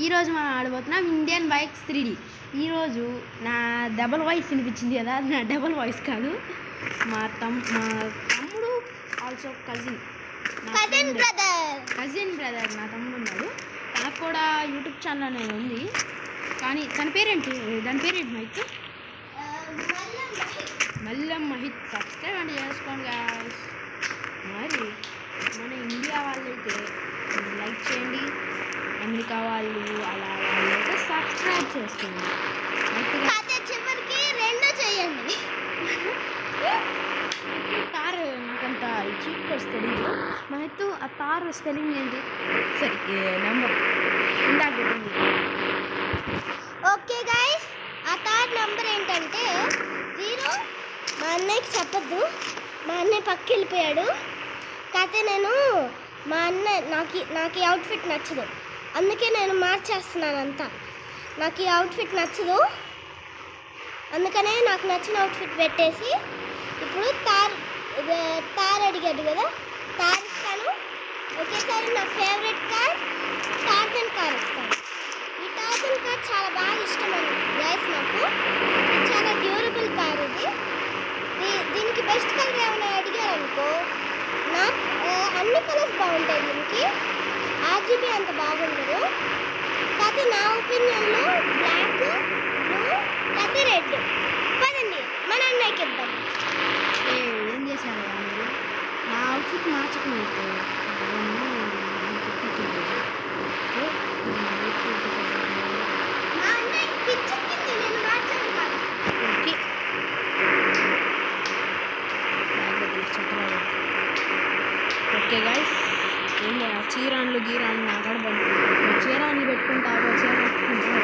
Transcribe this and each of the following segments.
ఈరోజు మనం ఆడబోతున్నాం Indian bikes 3D. ఈరోజు నా డబల్ వాయిస్ వినిపించింది కదా, నా డబల్ వాయిస్ కాదు, మా తమ్ముడు ఆల్సో కజిన్ బ్రదర్ నా తమ్ముడు ఉన్నాడు. తనకు కూడా యూట్యూబ్ ఛానల్ అనేది ఉంది, కానీ దాని పేరేంటి మైక్ మల్లం మహిత్. సబ్స్క్రైబ్ అంటే చేసుకోండి గాయ్స్. మరి మన ఇండియా వాళ్ళైతే లైక్ చేయండి, అమెరికా వాళ్ళు అలా వాళ్ళైతే సబ్స్క్రైబ్ చేసుకోండి. చివరికి రెండు చేయండి. తార్ నాకంత చీప్ వస్తుంది. మనతో ఆ తార్ స్పెల్లింగ్ ఏంటి? సరే నెంబర్ ఇందాక ఓకే గైస్, ఆ తార్ నెంబర్ ఏంటంటే 0. మా అన్నయ్యకి చెప్పద్దు, మా అన్నయ్య పక్కకి వెళ్ళిపోయాడు. కాకపోతే మా అన్నయ్య నాకు ఈ అవుట్ఫిట్ నచ్చదు, అందుకే నేను మార్చేస్తున్నాను అంతా. నాకు ఈ అవుట్ఫిట్ నచ్చదు, అందుకనే నాకు నచ్చిన అవుట్ఫిట్ పెట్టేసి ఇప్పుడు తార్ అడిగాడు కదా, తార్ ఇస్తాను. ఒకేసారి నా ఫేవరెట్ కార్ టార్జన్ కార్ ఇస్తాను. ఈ టార్జన్ కార్ చాలా బాగా ఇష్టం గైస్ నాకు. ఇది చాలా డ్యూరబుల్ కార్. దీనికి బెస్ట్ కలర్ ఏమైనా అడిగారు అనుకో, నాకు అన్ని కలర్స్ బాగుంటాయి. దీనికి ఆర్జీబీ అంత బాగుండదు, కాకపోతే నా ఒపీనియన్లో బ్లాక్, బ్లూ లేకపోతే రెడ్. పదండి మన అన్నయ్యకి ఇద్దాం. ఏం చేశారు మీరు? నా అవుట్ఫిట్ మార్చుకున్నట్టు మా అన్నయ్యకి పిచ్చెక్కింది, నేను మార్చాను కాదు. ఓకే గైస్, ఏం చీరాన్లు గీరాన్లు నాకాడ చీరాన్లు పెట్టుకుంటావు, చీర పెట్టుకుంటావు.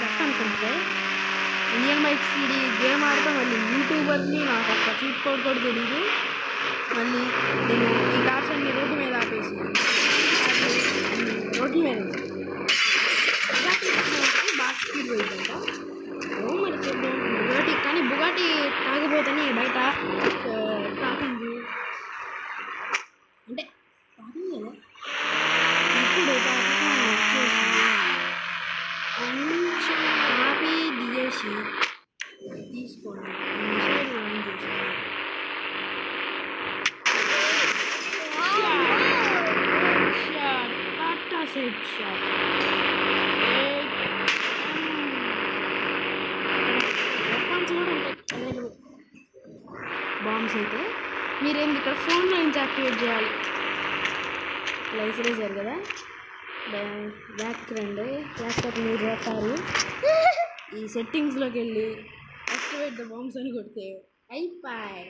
చెప్పనుకుంటే ఇండియన్ బైక్స్ 3D గేమ్ ఆడతాం. మళ్ళీ యూట్యూబర్ని నాకు ఒక్క చీట్ కోడ్ కూడా తెలియదు. మళ్ళీ నేను ఈ కార్స్ అన్ని రోడ్డు మీద ఆపేసి రోడ్డు మీద బాగా స్పీడ్ పోయిందంట. మరి చూద్దాం. బుగాటి, కానీ బుగాటి తాగిపోతేనే బయట టాకింగ్ అంటే టాకింగ్ కదా. ఇప్పుడు కొంచెం ఆపి దిగేసి తీసుకోండి. టాటా సెట్ షాట్ వెపన్స్ కూడా ఉంటాయి అవైలబుల్. బాంబ్స్ అయితే మీరేంది ఇక్కడ ఫోన్లో నుంచి యాక్టివేట్ చేయాలి. లైఫ్ రేజర్ కదా, బ్యాక్ రండి. లేకపోతే మీరు చేస్తారు ఈ సెట్టింగ్స్లోకి వెళ్ళి యాక్టివేట్ ద బాంబ్స్ అని కొడితే అయిపోయి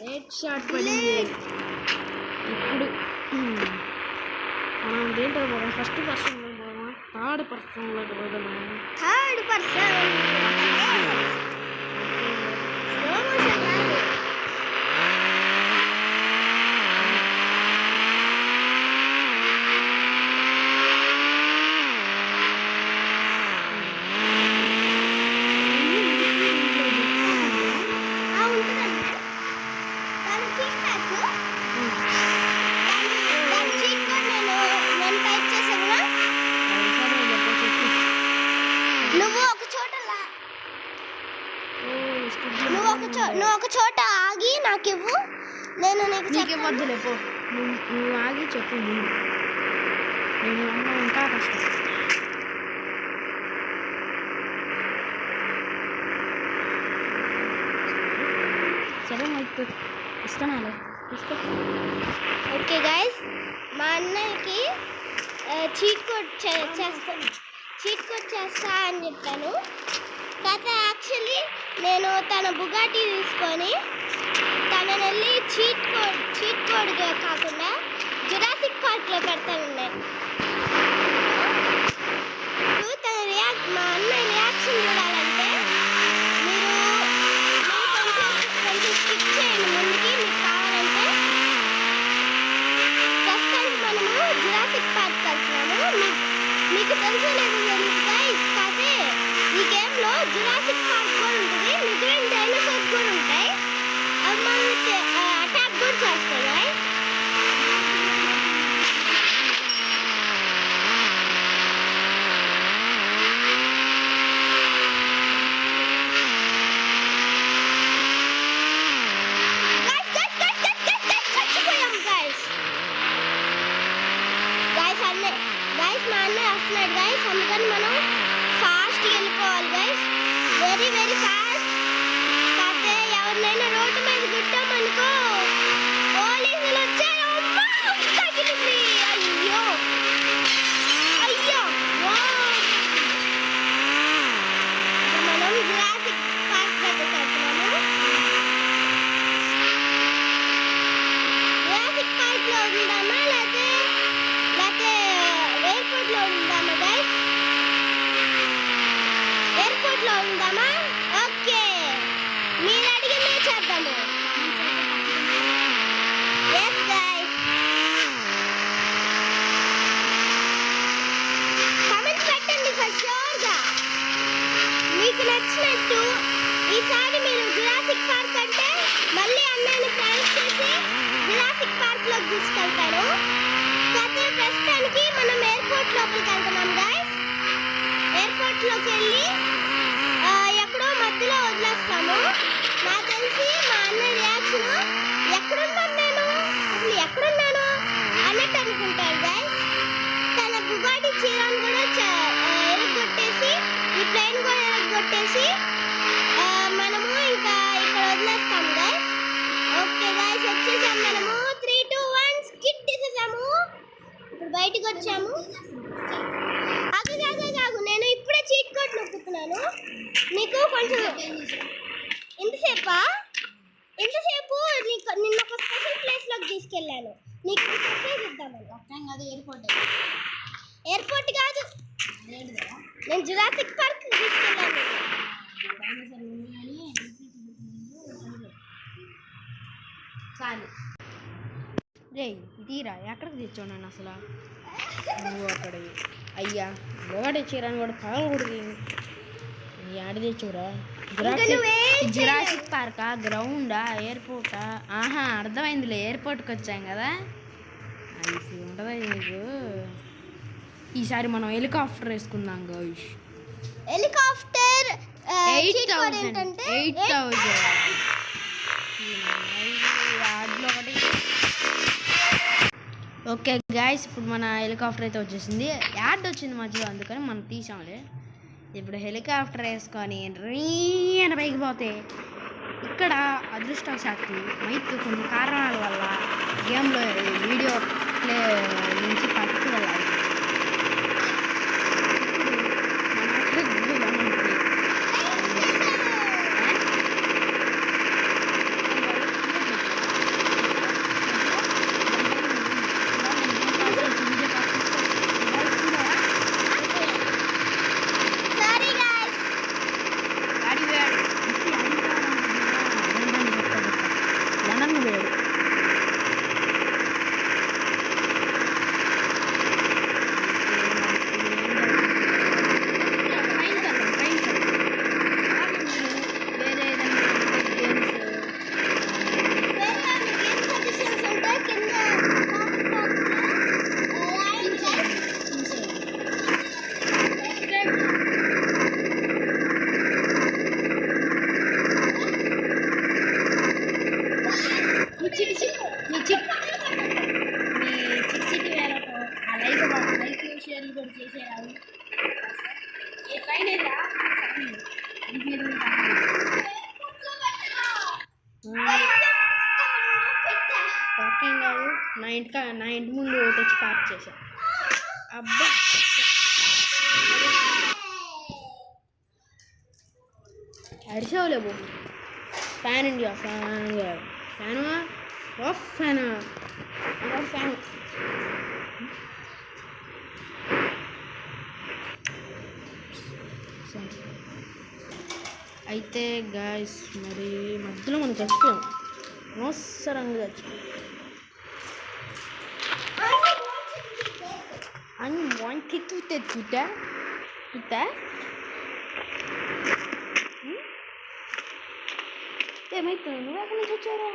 హెడ్ షాట్ పడింది. ఇప్పుడు మనం దేంట్లో పోదాం? ఫస్ట్ పర్సన్లో పోదామా, థర్డ్ పర్సన్లోకి పోదామా? థర్డ్ పర్సన్ నువ్వు ఒక చోట నువ్వు ఒక చోట ఆగి నాకు ఇవ్వు, నేను నీకు నీకు చెప్తాను. ఇవ్వద్దులే పో. నువ్వు ఆగి చెప్పు ముందు. నేను అమ్మ ఇంకా కష్టం. సరే మైక్ ఇస్తానాలే తీసుకో. ఓకే గైస్, మా అన్నయ్యకి చీట్ కోడ్ చేస్తా అని చెప్పాను. కాకపోతే యాక్చువల్లీ నేను తన బుగాటి తీసుకొని తనని వెళ్ళి చీట్ కోడ్ కాకుండా జురాసిక్ పార్క్లో పెడతానున్నాను. ఇప్పుడు మా అన్నయ్య రియాక్షన్ చూడాలంటే మీరు కొంచెం స్కిప్ చేయండి ముందుకి. మీకు కావాలంటే ప్రస్తుతానికి మనము జురాసిక్ పార్క్ వెళ్తున్నాము. మీకు తెలుసో లేదో తెలుసు గైస్, కాకపోతే ఈ గేమ్లో జురాసిక్ పార్క్ కూడా ఉంటుంది, నిజమైన డైనోసార్స్ కూడా ఉంటాయి. అవి మనకి అటాక్ కూడా చేస్తాయి గైస్. మా అన్నయ్య వస్తున్నాడు గైస్, అందుకని మనం ఫాస్ట్గా వెళ్ళిపోవాలి గైస్, వెరీ వెరీ ఫాస్ట్. కాకపోతే ఎవరినైనా రోడ్డు మీద గుట్టామనుకో పోలీసులు వచ్చారు. తగిలింది, అయ్యో అయ్యో. మనం జురాసిక్ పార్క్ దగ్గరికి వెళ్తున్నాము. జురాసిక్ పార్క్లో ఉందామా లేకపోతే ఎయిర్పోర్ట్లో ఉందామా గైస్? ఎయిర్పోర్ట్లో ఉందామా? ఓకే, మీరు అడిగిందే చేద్దాము. ఎస్ గైస్, కామెంట్స్ పెట్టండి ఫర్ షూర్గా. మీకు నచ్చినట్టు ఈసారి మీరు జురాసిక్ పార్క్ అంటే మళ్ళీ అన్నయ్యని ప్రాంక్ చేసి జురాసిక్ పార్క్లోకి తీసుకెళ్తాను. కాకపోతే ప్రస్తుతానికి మనం ఎయిర్పోర్ట్ లోపలికి వెళ్తున్నాం గైస్. ఎయిర్పోర్ట్లోకి వెళ్ళి ఎక్కడో మధ్యలో వదిలేస్తాము. నాకు తెలిసి మా అన్న రియాక్షన్ ఎక్కడున్నాను నేను, అసలు ఎక్కడున్నాను అన్నట్టు అనుకుంటారు గైస్. తన బుగాటి చీరను కూడా ఎరగొట్టేసి ఈ ప్లేన్ కూడా ఎరగొట్టేసి మనము ఇంకా ఇక్కడ వదిలేస్తాం గైస్. ఓకే గైస్, వచ్చేసాం మనము. 3, 2, 1 స్కిట్ తీసేసాము. ఇప్పుడు బయటకు వచ్చాము. ఆగు, నేను ఇప్పుడే చీట్ కోడ్ నొక్కుతున్నాను. నీకు కొంచెం ఇంతసేపు నిన్న ఒక స్పెషల్ ప్లేస్లోకి తీసుకెళ్ళాను. నీకు సర్ప్రైజ్ ఇద్దామని. ఎయిర్పోర్ట్ కాదు, నేను జురాసిక్ పార్క్ తీసుకెళ్ళాను. చాలు రే తీరా ఎక్కడికి తెచ్చావు నన్ను అసలు? నువ్వు అక్కడ అయ్యా బోగడే చీరని కూడా పగలకూడదు. ఆడ తెచ్చావురా? జురాసిక్ పార్కా, గ్రౌండా, ఎయిర్పోర్టా? ఆహా అర్థమైందిలే, ఎయిర్పోర్ట్కి వచ్చాం కదా. అది ఉంటుందా నీకు? ఈసారి మనం హెలికాప్టర్ వేసుకుందాం గౌష్. హెలికాప్టర్ 8,000 ఓకే గాయస్, ఇప్పుడు మన హెలికాప్టర్ అయితే వచ్చేసింది. యాడ్ వచ్చింది మధ్యలో, అందుకని మనం తీసాంలే. ఇప్పుడు హెలికాప్టర్ వేసుకొని రీన పైకి పోతే ఇక్కడ అదృష్టవశాత్తు మైక్ కొన్ని కారణాల వల్ల గేమ్లో వీడియో ప్లే నుంచి పట్టుకు వెళ్ళాలి. పార్కింగ్ కాదు, నా ఇంటి ముందు తెచ్చి పార్క్ చేశా. అబ్బా అడిచావులే బాబు. Fan India fan off fan fan. అయితే గాయస్ మరి మధ్యలో మనం చచ్చిపోయాం, అనవసరంగా చచ్చిపోయాం. అని వానికి తుట్టా ఏమైతుంది? నువ్వు ఎక్కడి నుంచి వచ్చారా?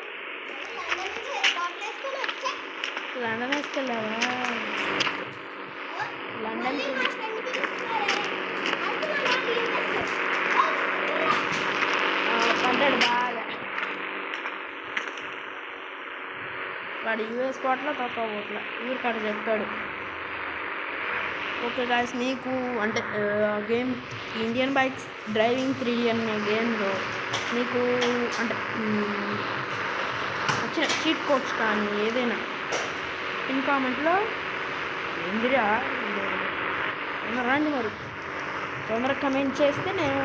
లండన్ వేసుకెళ్ళావా? లండన్ పడ్డాడు బాగా. వాడు యూఎస్ కోట్ల తక్కువ కోట్ల ఊరికాడ చెప్తాడు. ఓకే గాయస్, మీకు అంటే game Indian bikes driving 3D అనే గేమ్లో మీకు అంటే వచ్చిన చీట్ కోడ్స్ కానీ ఏదైనా పిన్ కామెంట్లో ఏందిరా రండి మరి తొందరగా కమెంట్ చేస్తే నేను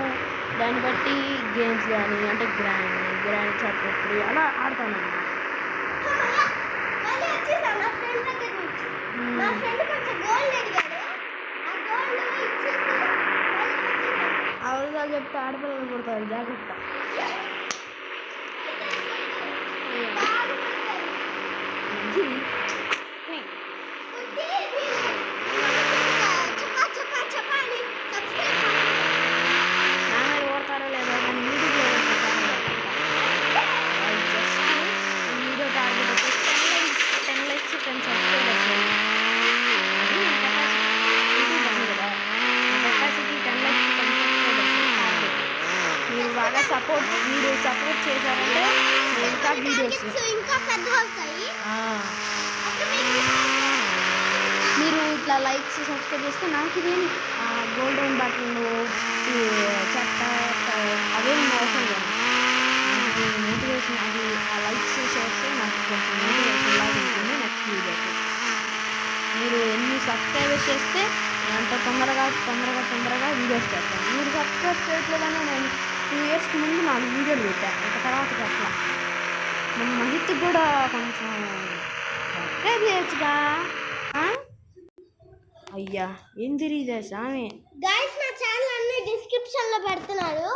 దాన్ని బట్టి గేమ్స్ కానీ అంటే గ్రాండ్ చాప్టర్ 3 అలా ఆడతాను. అవసరాలు చెప్తే ఆడపిల్లలు కొడతారు, జాగ్రత్త. మంచిది. నా మీద కొడతారో లేదో కానీ యూట్యూబ్లో జస్ట్ వీడియో టార్గెట్ వచ్చి 10 likes 10 subscribers. మీరు బాగా మీరు సపోర్ట్ చేశారంటే ఇంకా వీడియోస్ ఇంకా పెద్ద అవుతాయి. మీరు ఇట్లా లైక్స్ సబ్స్క్రైబ్ చేస్తే నాకు ఇదేమి గోల్డెన్ బటన్లు చెత్త అవేమి అవసరం లేదు. నాకు మోటివేషన్ అది ఆ లైక్స్ చేస్తే నాకు కొంచెం మోటివేషన్ లాగా ఉంటుంది నెక్స్ట్ వీడియోకి. మీరు ఎన్ని సబ్స్క్రైబర్స్ చేస్తే అంత తొందరగా వీడియోస్ పెడతాను. మీరు సబ్స్క్రైబ్ చేయట్లేదని నేను 2 years ముందు 4 వీడియోలు పెట్టాను, ఒక తర్వాత అట్లా. మన మహిత్కి కూడా కొంచెం సబ్స్క్రైబ్ చేయొచ్చుగా. అయ్యా ఏం తిరిగిదే సామి. గైస్ నా ఛానల్ అన్ని డిస్క్రిప్షన్లో పెడుతున్నారు.